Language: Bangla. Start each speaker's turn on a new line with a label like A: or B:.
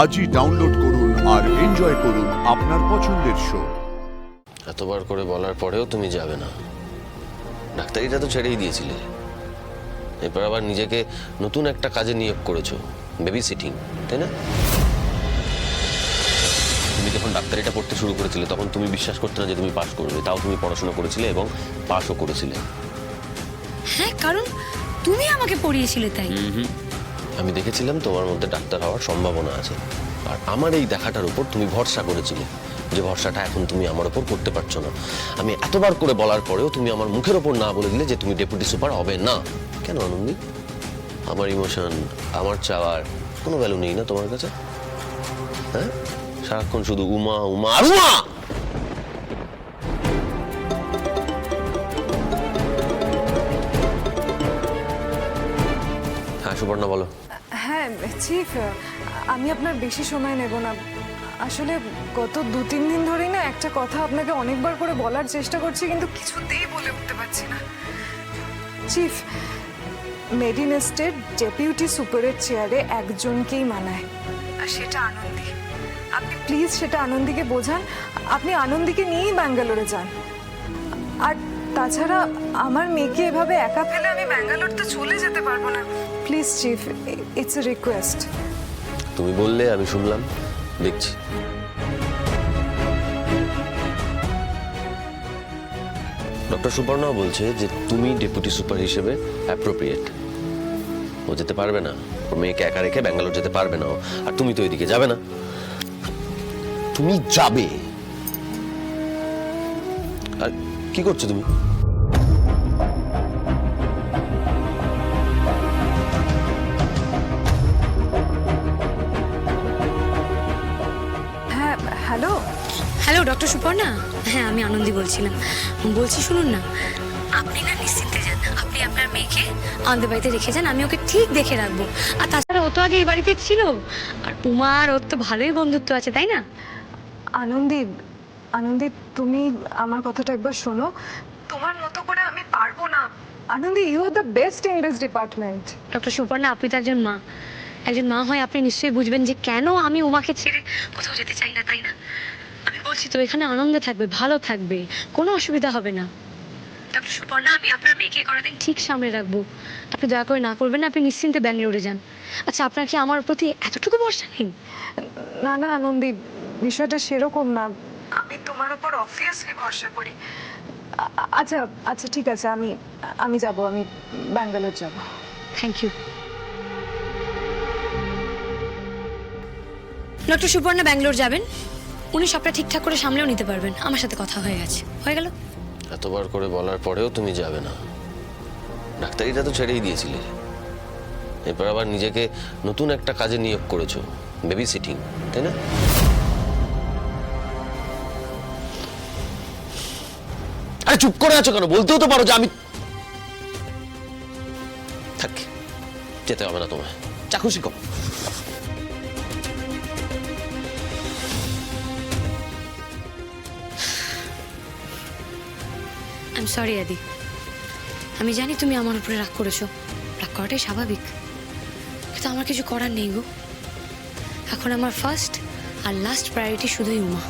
A: আজই ডাউনলোড করুন আর এনজয় করুন আপনার পছন্দের শো।
B: এতবার করে বলার পরেও তুমি যাবে না। ডাক্তারিটা তো ছেড়েই দিয়েছিলে, এরপর আবার নিজেকে নতুন একটা কাজে নিয়োগ করেছো, বেবি সিটিং, তাই না? তুমি যখন ডাক্তারিটা পড়তে শুরু করেছিলে তখন তুমি বিশ্বাস করতে না যে তুমি পাশ করবে, তাও তুমি পড়াশোনা করেছিলে এবং পাশও করেছিলে।
C: হ্যাঁ, কারণ তুমি আমাকে পড়িয়েছিলে তাই।
B: আমি দেখেছিলাম তোমার মধ্যে ডাক্তার হওয়ার সম্ভাবনা আছে, আর আমার এই দেখাটার উপর তুমি ভরসা করেছিলে, যে ভরসাটা এখন তুমি আমার ওপর করতে পারছো না। আমি এতবার করে বলার পরেও তুমি আমার মুখের ওপর না বলে দিলে যে তুমি ডেপুটি সুপার হবে না। কেন আনন্দী? আমার ইমোশন, আমার চাওয়ার কোনো ভ্যালু নেই না তোমার কাছে? হ্যাঁ, সারাক্ষণ শুধু উমা উমা আর উমা। হ্যাঁ সুবর্ণা, বলো।
D: হ্যাঁ চিফ, আমি আপনার বেশি সময় নেব না। আসলে গত 2-3 দিন ধরেই না একটা কথা আপনাকে অনেকবার করে বলার চেষ্টা করছি, কিন্তু কিছুতেই বলে উঠতে পারছি না। চিফ, মেডিনেস্টের ডেপুটি সুপারের চেয়ারে একজনকেই মানায়, আর সেটা আনন্দী। আপনি প্লিজ সেটা আনন্দীকে বোঝান। আপনি আনন্দীকে নিয়েই ব্যাঙ্গালোরে যান। আর তাছাড়া আমার মেয়েকে এভাবে একা ফেলে আমি ব্যাঙ্গালোর তো চলে যেতে পারবো না। Please chief, it's a request.
B: তুমি বললে, আমি শুনলাম, দেখছি। ডক্টর সুপর্ণাও বলছে যে তুমি ডেপুটি সুপার হিসেবে অ্যাপ্রোপ্রিয়েট। ও যেতে পারবে না, ওর মেয়েকে একা রেখে ব্যাঙ্গালোর যেতে পারবে না। আর তুমি তো এদিকে যাবে না, তুমি যাবে। আর কি করছো তুমি?
D: হ্যাঁ, হ্যালো।
C: হ্যালো ডক্টর সুপর্ণা, হ্যাঁ আমি আনন্দী বলছিলাম। বলছি শুনুন না, আপনি না নিশ্চিন্তে যান, আপনি আপনার মেয়েকে আমাদের বাড়িতে রেখে যান, আমি ওকে ঠিক দেখে রাখবো। আর তাছাড়া ও তো আগে এই বাড়িতে ছিল, আর উমার ওর তো ভালোই বন্ধুত্ব আছে, তাই না?
D: আনন্দী, আনন্দী তুমি আমার কথাটা একবার শোনো। তোমার মতো করে আমি পারবো না। Anandi, you are the best in this department.
C: Doctor Suparna, আপনি তো একজন মা, একজন মা হয় আপনি নিশ্চয়ই বুঝবেন যে কেন আমি উমাকে ছেড়ে কোথাও যেতে চাই না, তাই না? আমি বলছি তো, এখানে আনন্দে থাকবে, ভালো থাকবে, কোনো অসুবিধা হবে না। ডক্টর সুপর্ণা, আমি আপনার মেয়েকে করাদিন ঠিক সামনে রাখবো। আপনি দয়া করে না করবেন না, আপনি নিশ্চিন্তে ব্যাঙ্গালোরে যান। আচ্ছা, আপনার কি আমার প্রতি এতটুকু ভরসা নেই?
D: না না আনন্দী, বিষয়টা সেরকম না। আমি তোমার উপর অবভিয়াসলি ভরসা করি। আচ্ছা আচ্ছা, ঠিক আছে, আমি যাব, আমি ব্যাঙ্গালোর যাব।
C: Thank you. Doctor Suparna Bangalore যাবেন, উনি সবটা ঠিকঠাক করে সামলেও নিতে পারবেন। আমার সাথে কথা হয়ে গেছে, হয়ে গেল।
B: এতবার করে বলার পরেও তুমি যাবে না। ডাক্তারিটা তো ছেড়েই দিয়েছিলে, এরপর আবার নিজেকে নতুন একটা কাজে নিয়োগ করেছো, বেবি সিটিং, তাই না? আরে চুপ করে আছো কেন? বলতেও তো পারো যে আমি থাক, যেতে হবে না তোমায়, চাকুশি কম।
C: আই এম সরি আদি, আমি জানি তুমি আমার উপরে রাগ করেছো, রাগ করাটাই স্বাভাবিক, কিন্তু আমার কিছু করার নেই গো। এখন আমার ফার্স্ট আর লাস্ট প্রায়োরিটি শুধুই উমা।